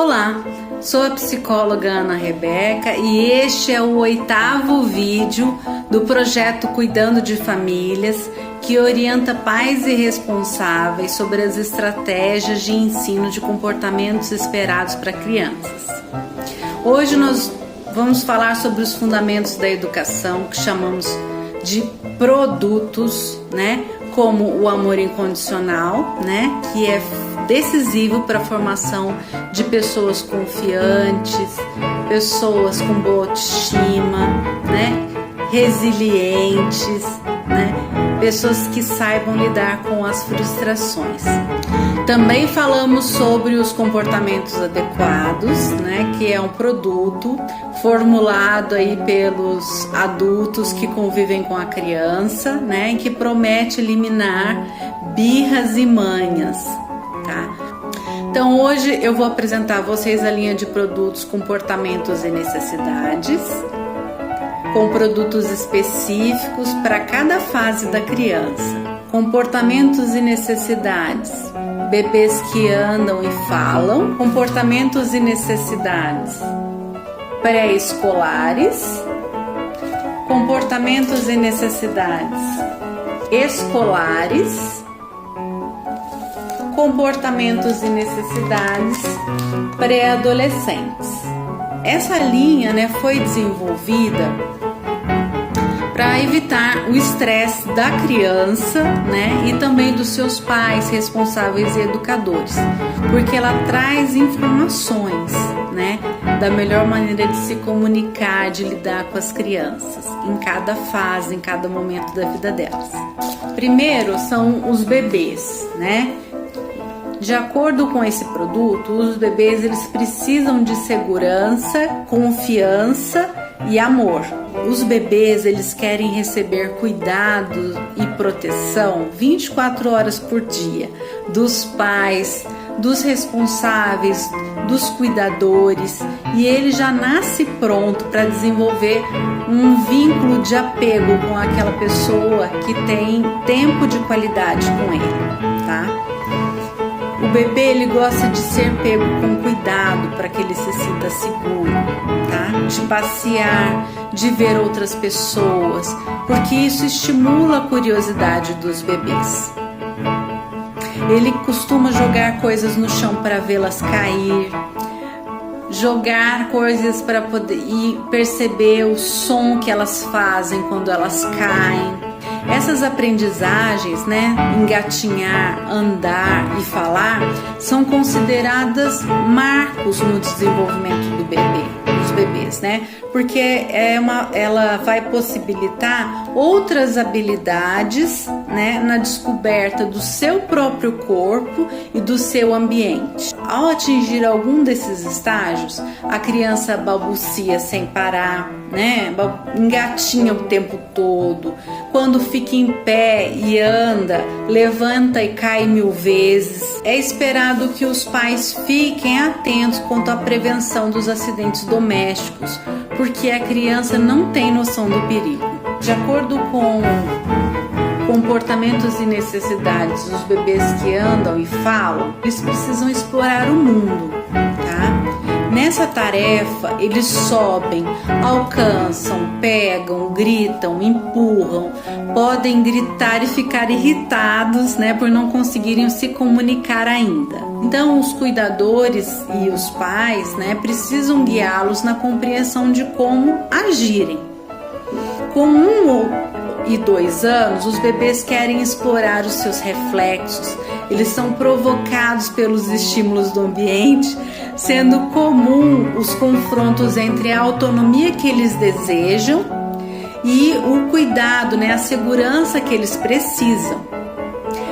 Olá, sou a psicóloga Ana Rebeca e este é o 8º vídeo do projeto Cuidando de Famílias, que orienta pais e responsáveis sobre as estratégias de ensino de comportamentos esperados para crianças. Hoje nós vamos falar sobre os fundamentos da educação, que chamamos de produtos, como o amor incondicional, que é decisivo para a formação de pessoas confiantes, pessoas com boa autoestima, resilientes, pessoas que saibam lidar com as frustrações. Também falamos sobre os comportamentos adequados, que é um produto formulado aí pelos adultos que convivem com a criança, e que promete eliminar birras e manhas, tá? Então hoje eu vou apresentar a vocês a linha de produtos comportamentos e necessidades, com produtos específicos para cada fase da criança. Comportamentos e necessidades: bebês que andam e falam. Comportamentos e necessidades pré-escolares. Comportamentos e necessidades escolares. Comportamentos e necessidades pré-adolescentes. Essa linha foi desenvolvida para evitar o estresse da criança, e também dos seus pais, responsáveis e educadores, porque ela traz informações, da melhor maneira de se comunicar, de lidar com as crianças, em cada fase, em cada momento da vida delas. Primeiro são os bebês, De acordo com esse produto, os bebês eles precisam de segurança, confiança e amor. Os bebês eles querem receber cuidado e proteção 24 horas por dia dos pais, dos responsáveis, dos cuidadores, e ele já nasce pronto para desenvolver um vínculo de apego com aquela pessoa que tem tempo de qualidade com ele, tá? O bebê ele gosta de ser pego com cuidado para que ele se sinta seguro, tá? De passear, de ver outras pessoas, porque isso estimula a curiosidade dos bebês. Ele costuma jogar coisas no chão para vê-las cair, jogar coisas para poder e perceber o som que elas fazem quando elas caem. Essas aprendizagens, engatinhar, andar e falar, são consideradas marcos no desenvolvimento do bebê, dos bebês, porque ela vai possibilitar outras habilidades, na descoberta do seu próprio corpo e do seu ambiente. Ao atingir algum desses estágios, a criança balbucia sem parar, engatinha o tempo todo. Quando fica em pé e anda, levanta e cai 1000 vezes. É esperado que os pais fiquem atentos quanto à prevenção dos acidentes domésticos, porque a criança não tem noção do perigo. De acordo com comportamentos e necessidades dos bebês que andam e falam, eles precisam explorar o mundo, tá? Nessa tarefa, eles sobem, alcançam, pegam, gritam, empurram, podem gritar e ficar irritados, por não conseguirem se comunicar ainda. Então, os cuidadores e os pais, precisam guiá-los na compreensão de como agirem. Com 1 e 2 anos, os bebês querem explorar os seus reflexos. Eles são provocados pelos estímulos do ambiente, sendo comum os confrontos entre a autonomia que eles desejam e o cuidado, a segurança que eles precisam.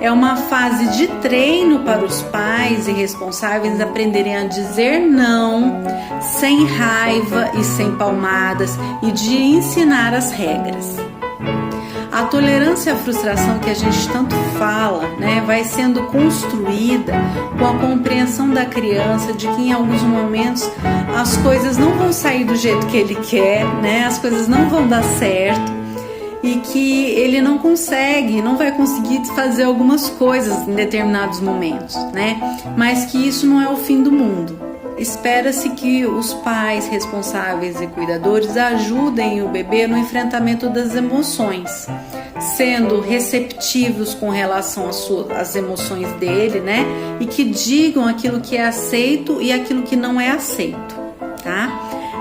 É uma fase de treino para os pais e responsáveis aprenderem a dizer não, sem raiva e sem palmadas, e de ensinar as regras. A tolerância à frustração que a gente tanto fala, vai sendo construída com a compreensão da criança de que em alguns momentos as coisas não vão sair do jeito que ele quer, as coisas não vão dar certo, e que ele não vai conseguir fazer algumas coisas em determinados momentos, mas que isso não é o fim do mundo. espera-se que os pais responsáveis e cuidadores ajudem o bebê no enfrentamento das emoções, sendo receptivos com relação às emoções dele, né? E que digam aquilo que é aceito e aquilo que não é aceito, tá?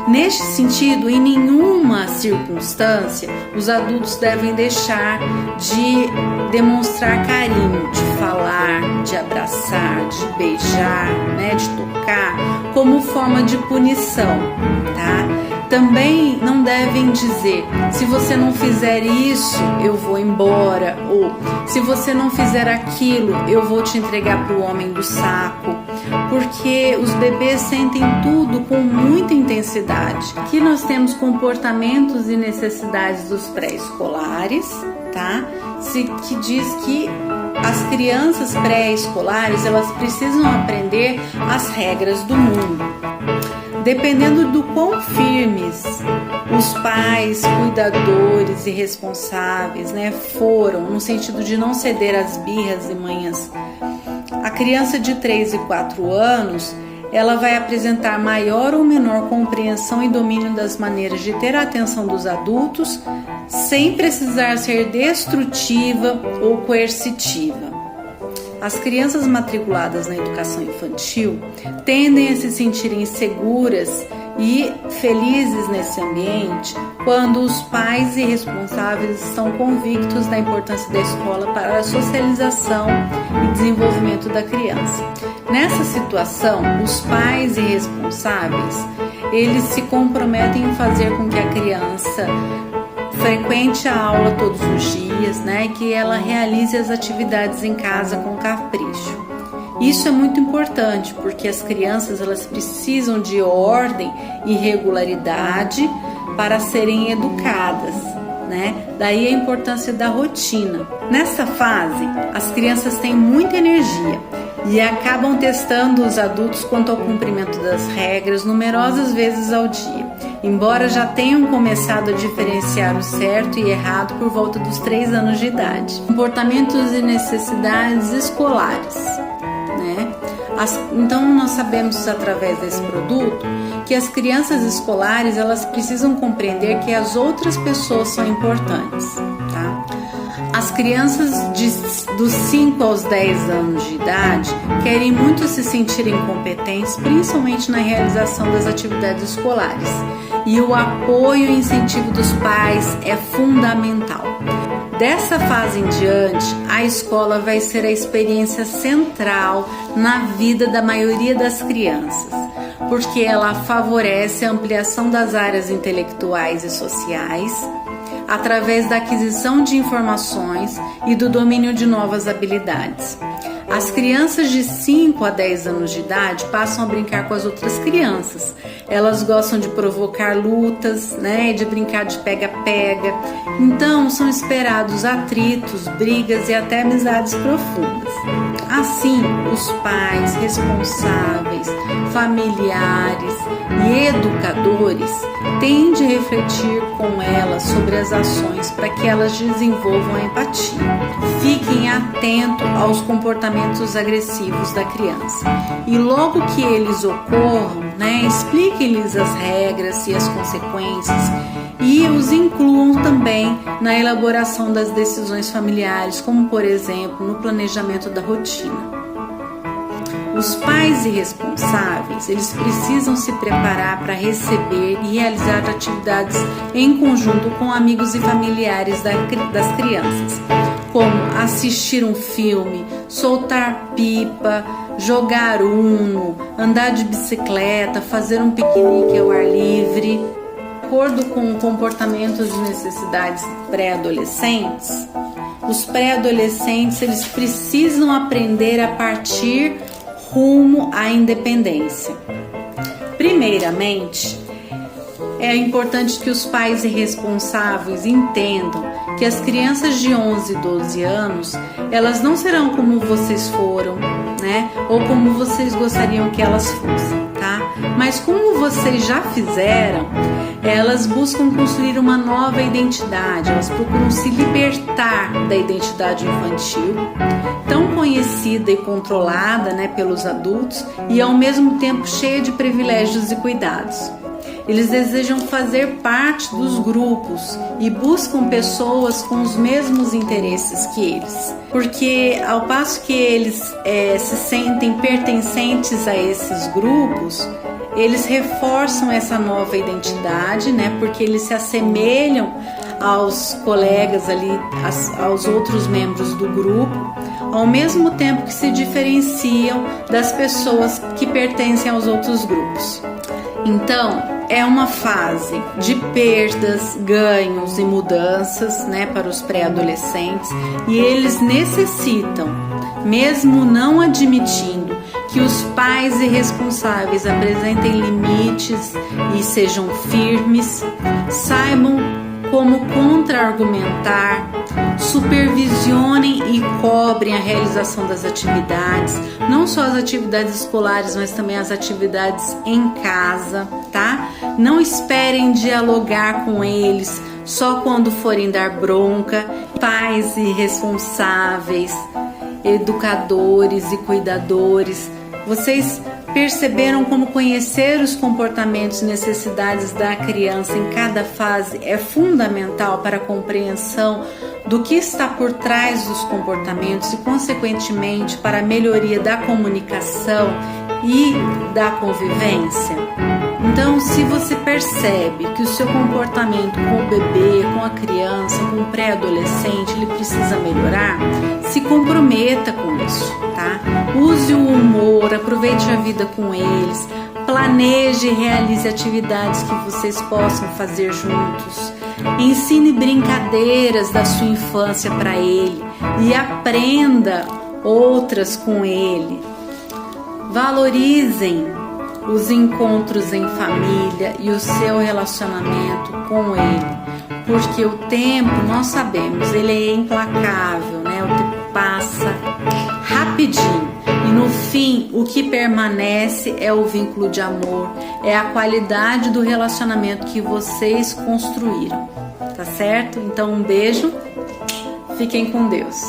Neste sentido, em nenhuma circunstância, os adultos devem deixar de demonstrar carinho, de falar, de abraçar, de beijar, né, de tocar, como forma de punição, tá? Também não devem dizer: se você não fizer isso, eu vou embora, ou se você não fizer aquilo, eu vou te entregar para o homem do saco, porque os bebês sentem tudo com muita intensidade. Aqui nós temos comportamentos e necessidades dos pré-escolares, tá? Que diz que as crianças pré-escolares, elas precisam aprender as regras do mundo. Dependendo do quão firmes os pais, cuidadores e responsáveis, né, foram, no sentido de não ceder às birras e manhas, a criança de 3 e 4 anos, ela vai apresentar maior ou menor compreensão e domínio das maneiras de ter a atenção dos adultos, sem precisar ser destrutiva ou coercitiva. As crianças matriculadas na educação infantil tendem a se sentirem seguras e felizes nesse ambiente quando os pais e responsáveis estão convictos da importância da escola para a socialização e desenvolvimento da criança. Nessa situação, os pais e responsáveis, eles se comprometem em fazer com que a criança frequente a aula todos os dias, né, e que ela realize as atividades em casa com capricho. Isso é muito importante, porque as crianças, elas precisam de ordem e regularidade para serem educadas, né? Daí a importância da rotina. Nessa fase, as crianças têm muita energia e acabam testando os adultos quanto ao cumprimento das regras numerosas vezes ao dia, embora já tenham começado a diferenciar o certo e errado por volta dos 3 anos de idade. Comportamentos e necessidades escolares, né? Então nós sabemos através desse produto que as crianças escolares, elas precisam compreender que as outras pessoas são importantes, tá? As crianças dos 5 aos 10 anos de idade querem muito se sentirem competentes, principalmente na realização das atividades escolares. E o apoio e incentivo dos pais é fundamental. Dessa fase em diante, a escola vai ser a experiência central na vida da maioria das crianças, porque ela favorece a ampliação das áreas intelectuais e sociais, através da aquisição de informações e do domínio de novas habilidades. As crianças de 5 a 10 anos de idade passam a brincar com as outras crianças. Elas gostam de provocar lutas, né, de brincar de pega-pega. Então, são esperados atritos, brigas e até amizades profundas. Assim, os pais, responsáveis, familiares e educadores têm de refletir com elas sobre as ações para que elas desenvolvam a empatia. Fiquem atentos aos comportamentos agressivos da criança e logo que eles ocorram, né, expliquem-lhes as regras e as consequências e os incluam também na elaboração das decisões familiares, como por exemplo no planejamento da rotina. Os pais e responsáveis, eles precisam se preparar para receber e realizar atividades em conjunto com amigos e familiares das crianças, como assistir um filme, soltar pipa, jogar uno, andar de bicicleta, fazer um piquenique ao ar livre. De acordo com comportamentos e necessidades pré-adolescentes, os pré-adolescentes, eles precisam aprender a partir rumo à independência. Primeiramente, é importante que os pais e responsáveis entendam que as crianças de 11 e 12 anos, elas não serão como vocês foram, né? Ou como vocês gostariam que elas fossem, tá? Mas como vocês já fizeram, elas buscam construir uma nova identidade, elas procuram se libertar da identidade infantil, tão conhecida conhecida e controlada, né, pelos adultos e ao mesmo tempo cheia de privilégios e cuidados. Eles desejam fazer parte dos grupos e buscam pessoas com os mesmos interesses que eles. Porque ao passo que eles se sentem pertencentes a esses grupos, eles reforçam essa nova identidade, né? Porque eles se assemelham aos colegas ali, aos outros membros do grupo, ao mesmo tempo que se diferenciam das pessoas que pertencem aos outros grupos. Então, é uma fase de perdas, ganhos e mudanças, né, para os pré-adolescentes, e eles necessitam, mesmo não admitindo, que os pais e responsáveis apresentem limites e sejam firmes, saibam como contra-argumentar, supervisionem e cobrem a realização das atividades, não só as atividades escolares, mas também as atividades em casa, tá? Não esperem dialogar com eles só quando forem dar bronca. Pais e responsáveis, educadores e cuidadores, vocês perceberam como conhecer os comportamentos e necessidades da criança em cada fase é fundamental para a compreensão do que está por trás dos comportamentos e, consequentemente, para a melhoria da comunicação e da convivência? Então, se você percebe que o seu comportamento com o bebê, com a criança, com o pré-adolescente, ele precisa melhorar, se comprometa com isso, tá? Use o humor, aproveite a vida com eles, planeje e realize atividades que vocês possam fazer juntos. Ensine brincadeiras da sua infância para ele e aprenda outras com ele. Valorizem os encontros em família e o seu relacionamento com ele, porque o tempo, nós sabemos, ele é implacável, né? O tempo passa rapidinho e no fim o que permanece é o vínculo de amor, é a qualidade do relacionamento que vocês construíram, tá certo? Então um beijo, fiquem com Deus.